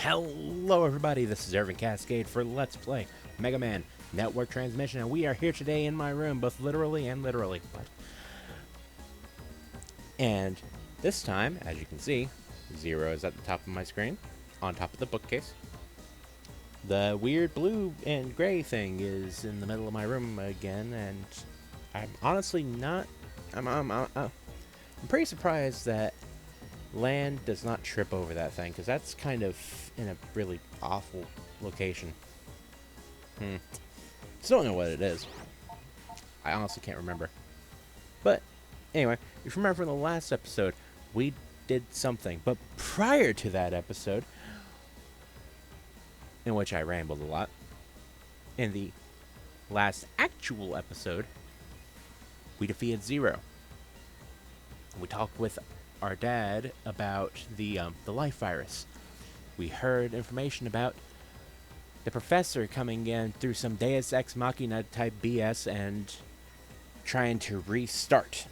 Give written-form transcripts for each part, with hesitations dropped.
Hello everybody, this is Irvin Cascade for Let's Play Megaman Network Transmission, and we are here today in my room, both literally and literally. And this time, as you can see, 0 is at the top of my screen, on top of the bookcase. The weird blue and gray thing is in the middle of my room again, and I'm honestly not... I'm pretty surprised that land does not trip over that thing, because that's kind of in a really awful location. Still don't know what it is. I honestly can't remember. But anyway, if you remember from the last episode, we did something. But prior to that episode, in which I rambled a lot, in the last actual episode, we defeated 0. We talked with our dad about the life virus. We heard information about the professor coming in through some Deus Ex Machina type BS and trying to restart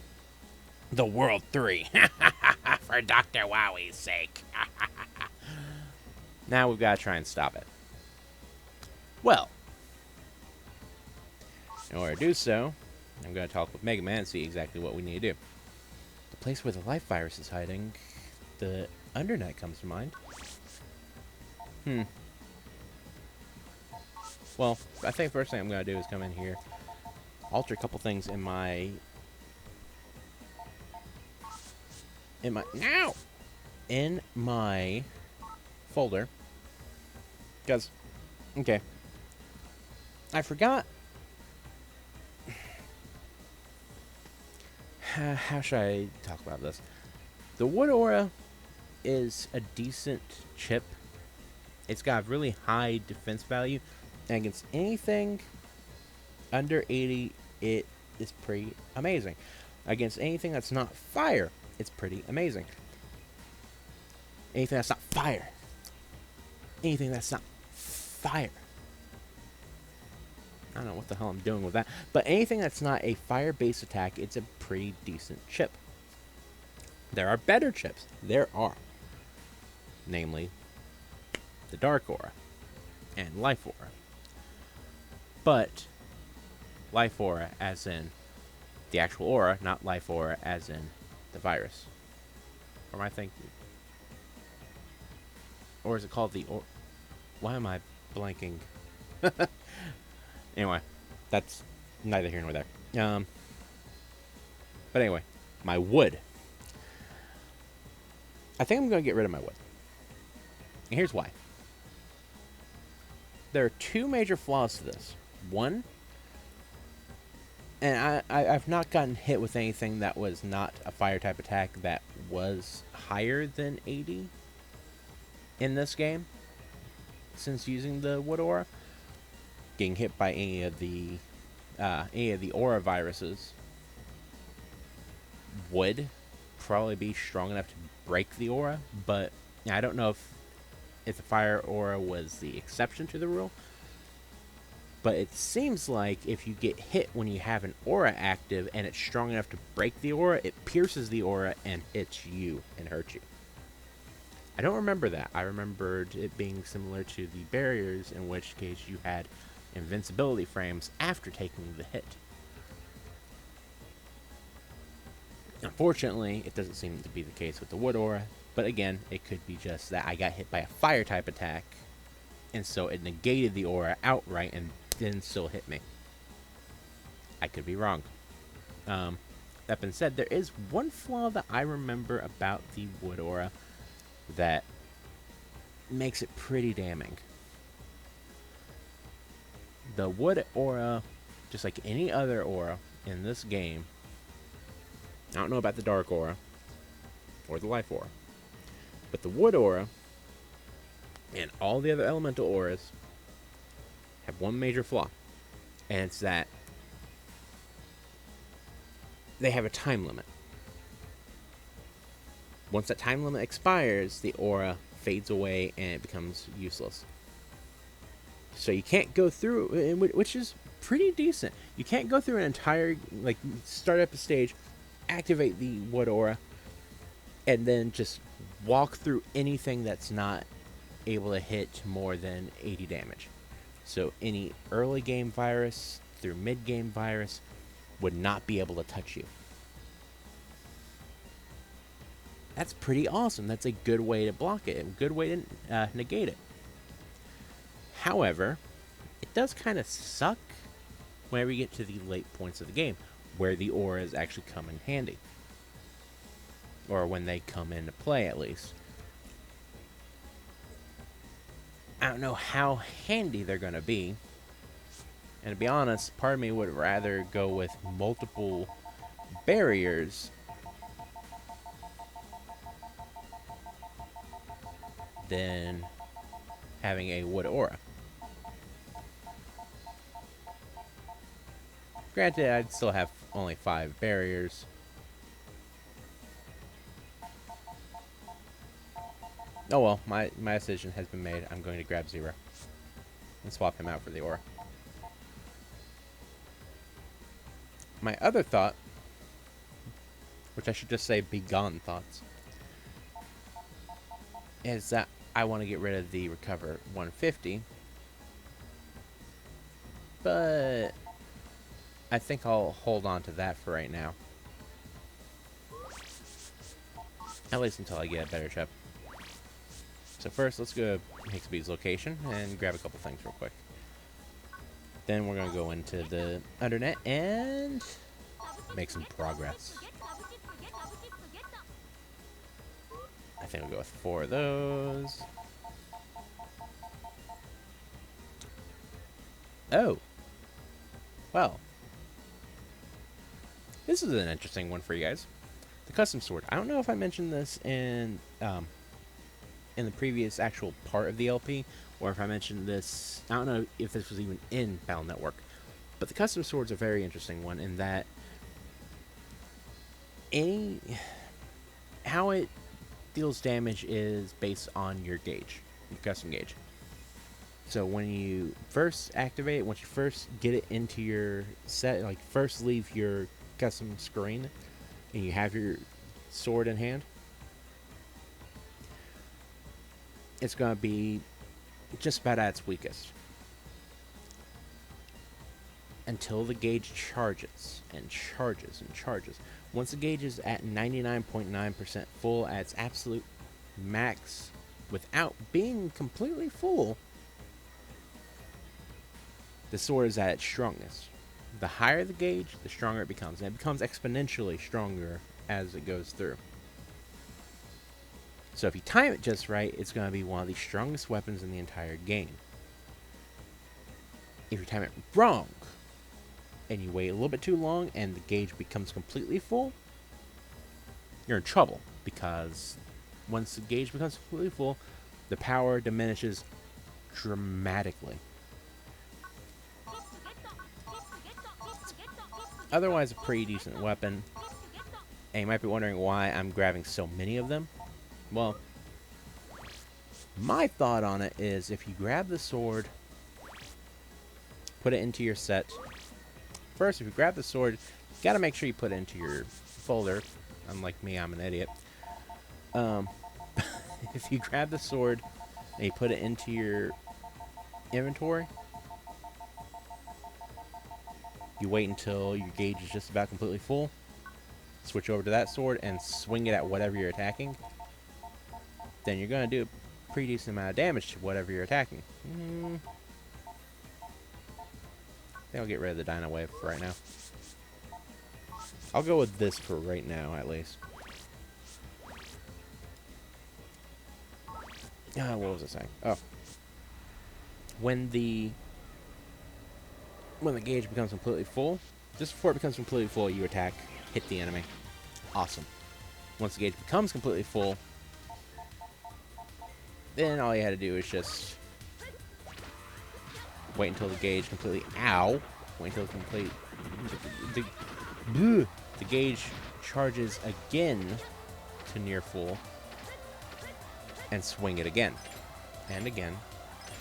the World 3 for Dr. Wowie's sake. Now we've got to try and stop it. Well, in order to do so, I'm going to talk with Megaman and see exactly what we need to do. The place where the life virus is hiding, the Undernet comes to mind. Well, I think the first thing I'm going to do is come in here, alter a couple things in my folder. Because, okay, I forgot. How should I talk about this? The Wood Aura is a decent chip. It's got really high defense value, and against anything under 80, it is pretty amazing. Against anything that's not fire, it's pretty amazing. Anything that's not fire. Anything that's not fire. I don't know what the hell I'm doing with that. But anything that's not a fire-based attack, it's a pretty decent chip. There are better chips. There are. Namely, the Dark Aura and Life Aura. But Life Aura as in the actual aura, not Life Aura as in the virus. Or am I thinking? Or is it called the aura? Why am I blanking? Anyway, that's neither here nor there. But anyway, my wood. I think I'm going to get rid of my wood. And here's why. There are two major flaws to this. One, and I've not gotten hit with anything that was not a fire type attack that was higher than 80 in this game since using the Wood Aura. Getting hit by any of the aura viruses would probably be strong enough to break the aura, but I don't know if the fire aura was the exception to the rule. But it seems like if you get hit when you have an aura active and it's strong enough to break the aura, it pierces the aura and hits you and hurts you. I don't remember that. I remembered it being similar to the barriers, in which case you had invincibility frames after taking the hit. Unfortunately, it doesn't seem to be the case with the Wood Aura, but again, it could be just that I got hit by a fire type attack, and so it negated the aura outright and then still hit me. I could be wrong. That being said, there is one flaw that I remember about the Wood Aura that makes it pretty damning. The Wood Aura, just like any other aura in this game, I don't know about the Dark Aura or the Life Aura, but the Wood Aura and all the other elemental auras have one major flaw, and it's that they have a time limit. Once that time limit expires, the aura fades away and it becomes useless. So you can't go through, which is pretty decent. You can't go through an entire, like, start up a stage, activate the Wood Aura, and then just walk through anything that's not able to hit more than 80 damage. So any early game virus through mid game virus would not be able to touch you. That's pretty awesome. That's a good way to block it, a good way to negate it. However, it does kind of suck whenever you get to the late points of the game, where the auras actually come in handy. Or when they come into play, at least. I don't know how handy they're going to be. And to be honest, part of me would rather go with multiple barriers than having a wood aura. Granted, I'd still have only 5 barriers. Oh well, my decision has been made. I'm going to grab 0 and swap him out for the aura. My other thought, which I should just say begone thoughts, is that I want to get rid of the recover 150, but I think I'll hold on to that for right now. At least until I get a better chip. So first, let's go to Hixby's location and grab a couple things real quick. Then we're going to go into the Undernet and make some progress. I think we'll go with 4 of those. Oh. Well. This is an interesting one for you guys. The custom sword. I don't know if I mentioned this in the previous actual part of the LP, or if I mentioned this, I don't know if this was even in Battle Network, but the custom sword's a very interesting one in that how it deals damage is based on your gauge, your custom gauge. So when you first activate it, once you first get it into your set, like first leave your custom screen, and you have your sword in hand, it's going to be just about at its weakest. Until the gauge charges and charges and charges. Once the gauge is at 99.9% full at its absolute max without being completely full, the sword is at its strongest. The higher the gauge, the stronger it becomes. And it becomes exponentially stronger as it goes through. So if you time it just right, it's going to be one of the strongest weapons in the entire game. If you time it wrong, and you wait a little bit too long, and the gauge becomes completely full, you're in trouble. Because once the gauge becomes completely full, the power diminishes dramatically. Otherwise, a pretty decent weapon. And you might be wondering why I'm grabbing so many of them. Well, my thought on it is if you grab the sword, put it into your set. First, if you grab the sword, you gotta make sure you put it into your folder. Unlike me, I'm an idiot. If you grab the sword and you put it into your inventory, you wait until your gauge is just about completely full, switch over to that sword and swing it at whatever you're attacking. Then you're going to do a pretty decent amount of damage to whatever you're attacking. I think I'll get rid of the Dino Wave for right now. I'll go with this for right now, at least. What was I saying? Oh. When the gauge becomes completely full, just before it becomes completely full, you attack, hit the enemy. Awesome. Once the gauge becomes completely full, then all you had to do is just wait until the gauge completely... Ow! Wait until the gauge charges again to near full, and swing it again, and again,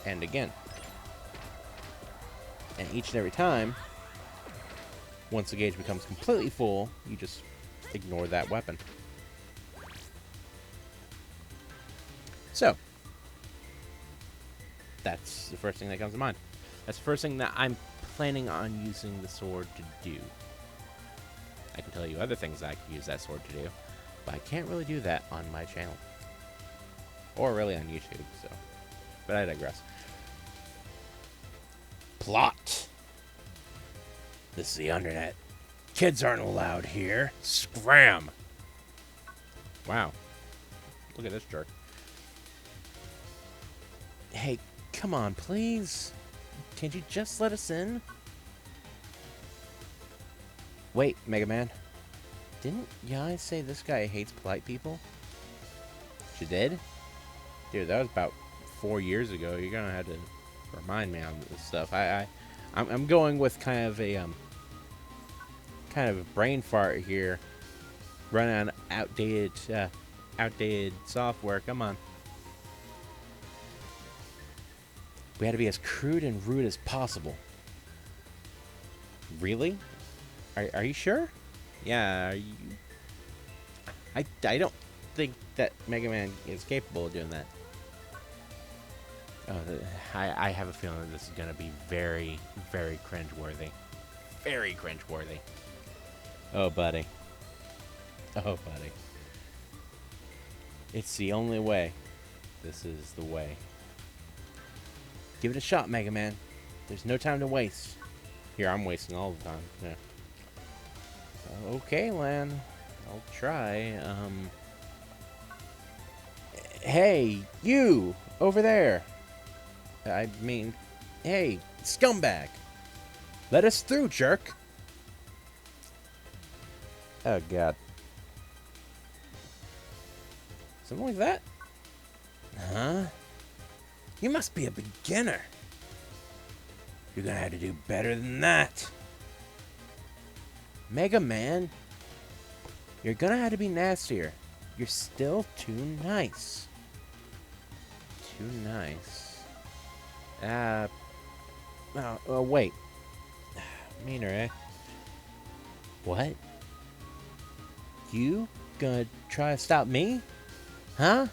and again. And each and every time, once the gauge becomes completely full, you just ignore that weapon. So, that's the first thing that comes to mind. That's the first thing that I'm planning on using the sword to do. I can tell you other things I could use that sword to do, but I can't really do that on my channel. Or really on YouTube, so. But I digress. Plot. This is the Undernet. Kids aren't allowed here. Scram! Wow. Look at this jerk. Hey, come on, please. Can't you just let us in? Wait, Megaman. Didn't Yai say this guy hates polite people? She did? Dude, that was about 4 years ago. You're gonna have to remind me on this stuff. I'm going with kind of a brain fart here. Running on outdated software. Come on. We had to be as crude and rude as possible. Really? Are you sure? Yeah. Are you? I don't think that Mega Man is capable of doing that. Oh, I have a feeling that this is gonna be very, very cringeworthy. Very cringeworthy. Oh, buddy. Oh, buddy. It's the only way. This is the way. Give it a shot, Mega Man. There's no time to waste. Here, I'm wasting all the time. Yeah. Okay, Lan. I'll try. Hey, you! Over there! I mean, hey, scumbag! Let us through, jerk! Oh, God. Something like that? Huh? You must be a beginner. You're gonna have to do better than that. Mega Man, you're gonna have to be nastier. You're still too nice. Too nice. Oh, wait. Meaner, eh? What? You gonna try to stop me? Huh?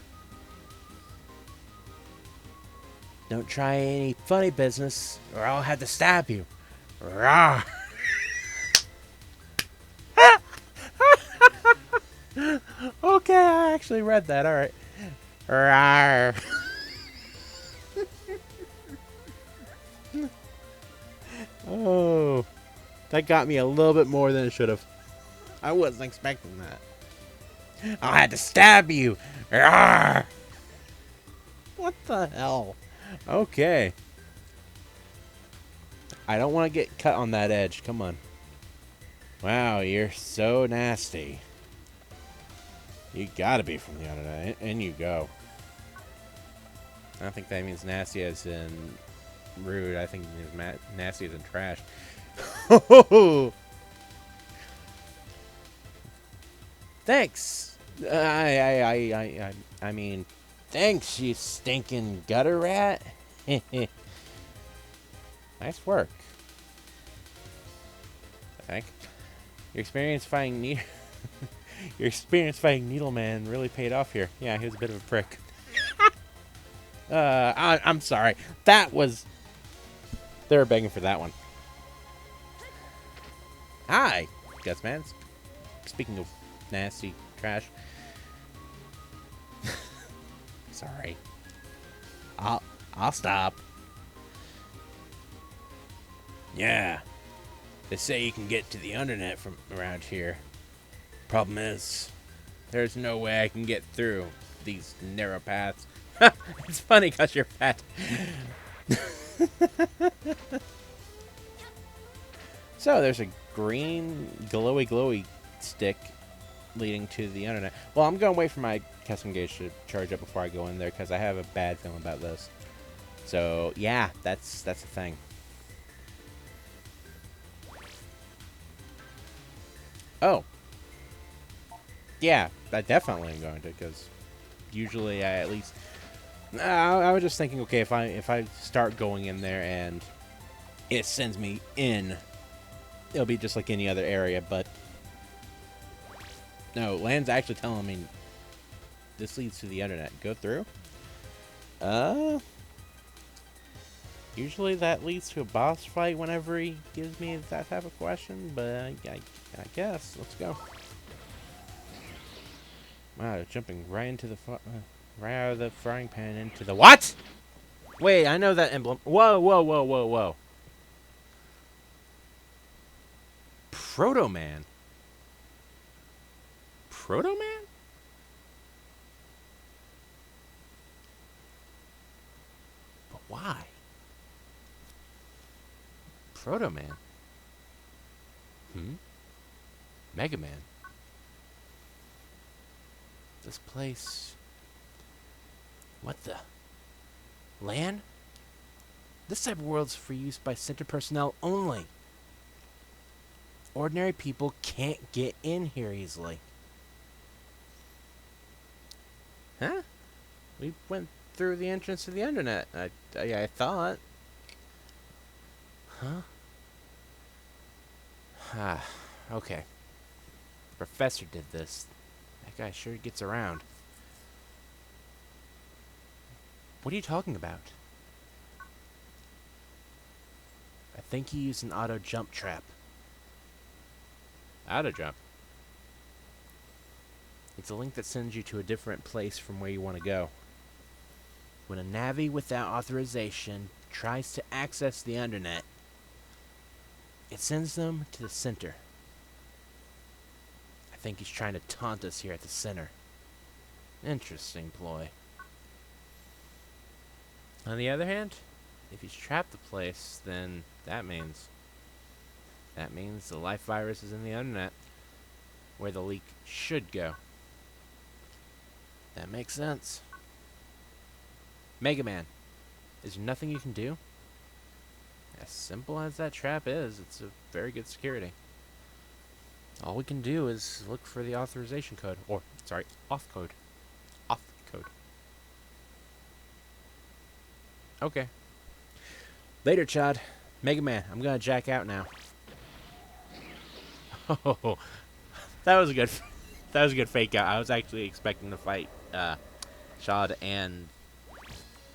Don't try any funny business, or I'll have to stab you. Rawr! Okay, I actually read that. All right. Rawr. Oh, that got me a little bit more than it should have. I wasn't expecting that. I had to stab you. Rawr. What the hell? Okay. I don't want to get cut on that edge. Come on. Wow, you're so nasty. You gotta be from the Undernet. In you go. I don't think that means nasty as in rude. I think it means nasty as in trash. Thanks. I mean, thanks, you stinking gutter rat. Nice work. I think your experience fighting Needleman really paid off here. Yeah, he was a bit of a prick. I'm sorry. That was. They were begging for that one. Hi, Gusman. Speaking of nasty trash. Sorry. I'll stop. Yeah. They say you can get to the Undernet from around here. Problem is, there's no way I can get through these narrow paths. It's funny because you're fat. So there's a green glowy stick leading to the Undernet. Well, I'm going to wait for my custom gauge to charge up before I go in there because I have a bad feeling about this. So yeah, that's the thing. Oh. Yeah, I definitely am going to, because usually I at least... I was just thinking, okay, if I start going in there and it sends me in, it'll be just like any other area, but... No, Lan's actually telling me this leads to the Undernet. Go through? Usually that leads to a boss fight whenever he gives me that type of question, but I guess. Let's go. Wow, jumping right into the right out of the frying pan into the what? Wait, I know that emblem. Whoa, whoa, whoa, whoa, whoa. Proto Man. Proto Man? But why? Proto Man. Megaman. This place. What the? Land? This type of world's for use by center personnel only. Ordinary people can't get in here easily. Huh? We went through the entrance to the Undernet. I thought. Huh? Ah, okay. The professor did this. That guy sure gets around. What are you talking about? I think he used an auto jump trap. Auto jump? It's a link that sends you to a different place from where you want to go. When a Navi without authorization tries to access the Undernet, it sends them to the center. I think he's trying to taunt us here at the center. Interesting ploy. On the other hand, if he's trapped the place, then that means the life virus is in the Undernet, where the leak should go. That makes sense. Megaman, is there nothing you can do? As simple as that trap is, it's a very good security. All we can do is look for the authorization code, or, sorry, auth code. Auth code. Okay. Later, Chad. Megaman, I'm gonna jack out now. Oh, that was a good fake out. I was actually expecting to fight Shad and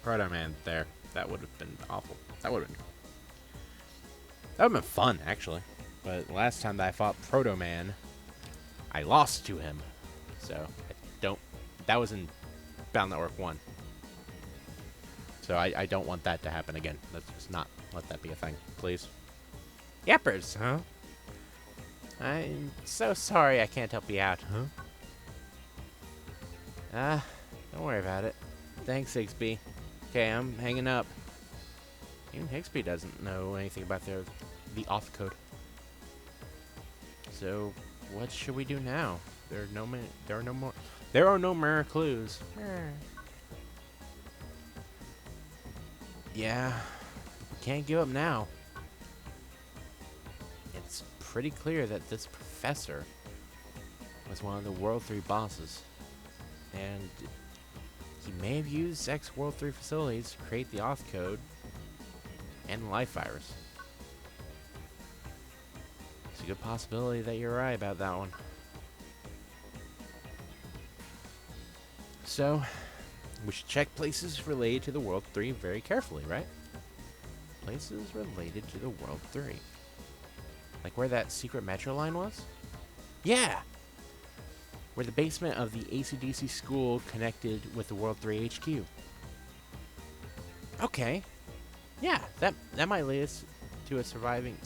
Proto Man there. That would have been awful. That would have been fun, actually. But last time that I fought Proto Man, I lost to him. So that was in Battle Network 1. So I don't want that to happen again. Let's just not let that be a thing, please. Yappers, huh? I'm so sorry I can't help you out, huh? Don't worry about it. Thanks, Higsby. Okay, I'm hanging up. Even Higsby doesn't know anything about the auth code. So, what should we do now? There are no more clues. Yeah, we can't give up now. It's pretty clear that this professor was one of the World 3 bosses. And he may have used ex-World 3 facilities to create the auth code and the life virus. It's a good possibility that you're right about that one. So, we should check places related to the World 3 very carefully, right? Places related to the World 3. Like where that secret metro line was? Yeah! Where the basement of the AC/DC school connected with the World 3 HQ. Okay. Yeah, that might lead us to surviving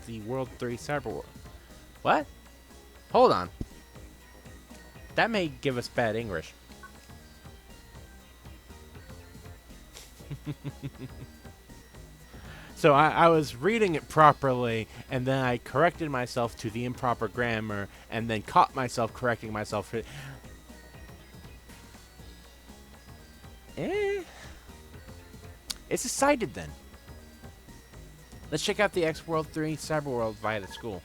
the World 3 cyber war. What? Hold on. That may give us bad English. So I was reading it properly, and then I corrected myself to the improper grammar, and then caught myself correcting myself. It's decided then. Let's check out the X-World 3 Cyber World via the school.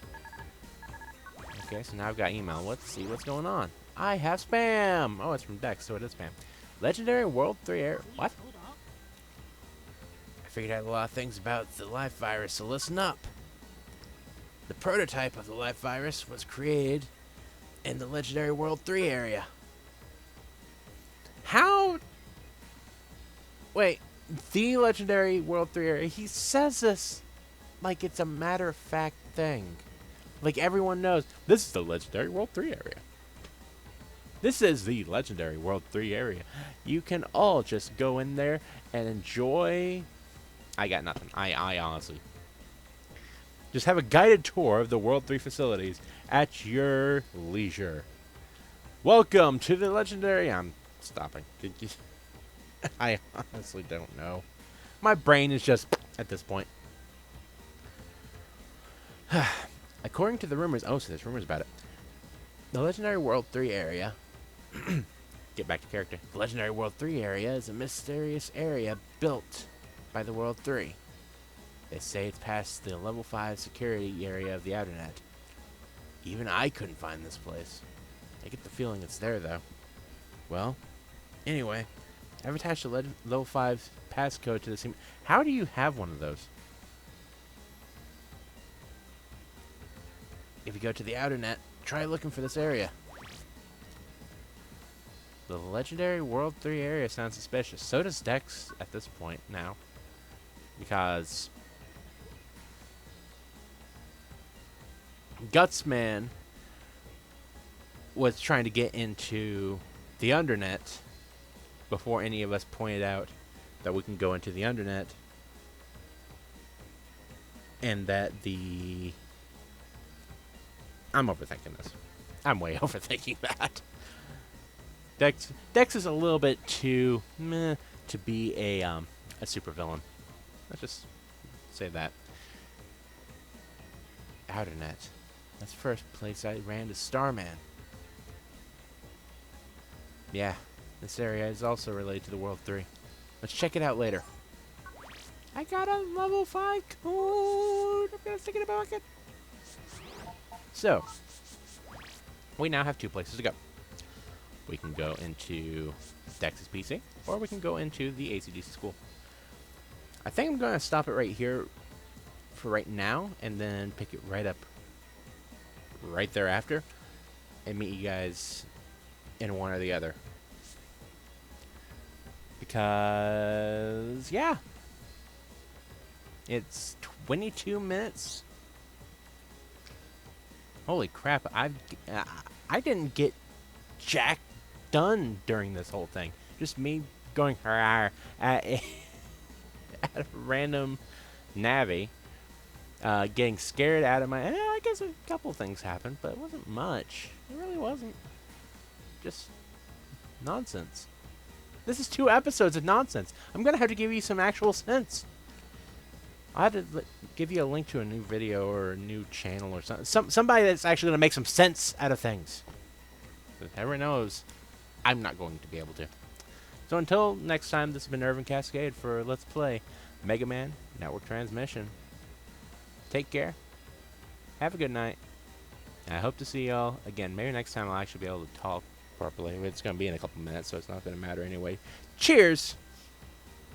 Okay, so now I've got email. Let's see what's going on. I have spam! Oh, it's from Dex, so it is spam. Legendary World 3 Air. What? I figured out a lot of things about the life virus, so listen up. The prototype of the life virus was created in the Legendary World 3 area. How? Wait, the legendary World 3 area. He says this like it's a matter of fact thing. Like everyone knows, this is the legendary World 3 area. This is the legendary World 3 area. You can all just go in there and enjoy. I got nothing. I honestly. Just have a guided tour of the World 3 facilities at your leisure. Welcome to the legendary. I'm stopping. I honestly don't know. My brain is just at this point. According to the rumors, so there's rumors about it. The legendary World 3 area. Get back to character. The legendary World 3 area is a mysterious area built by the World 3. They say it's past the level 5 security area of the Undernet. Even I couldn't find this place. I get the feeling it's there, though. Well, anyway, I've attached a level 5 passcode to this. How do you have one of those? If you go to the Undernet, try looking for this area. The legendary World 3 area sounds suspicious. So does Dex at this point now. Because Gutsman was trying to get into the Undernet before any of us pointed out that we can go into the Undernet. And that the... I'm overthinking this. I'm way overthinking that. Dex is a little bit too meh to be a supervillain. Let's just say that. Undernet. That's the first place I ran to Starman. Yeah, this area is also related to the World 3. Let's check it out later. I got a level 5 code. I'm gonna stick it in my pocket. So, we now have 2 places to go. We can go into Dex's PC, or we can go into the ACDC school. I think I'm going to stop it right here for right now, and then pick it right up right thereafter, and meet you guys in one or the other. Because, yeah. It's 22 minutes. Holy crap, I didn't get jack done during this whole thing. Just me going at a random Navi, getting scared out of my... I guess a couple things happened, but it wasn't much. It really wasn't. Just nonsense. This is 2 episodes of nonsense. I'm going to have to give you some actual sense. I'll have to give you a link to a new video or a new channel or something. Somebody that's actually going to make some sense out of things. But everyone knows I'm not going to be able to. So until next time, this has been Irvin Cascade for Let's Play Megaman Network Transmission. Take care. Have a good night. I hope to see y'all again. Maybe next time I'll actually be able to talk properly. It's going to be in a couple minutes, so it's not going to matter anyway. Cheers!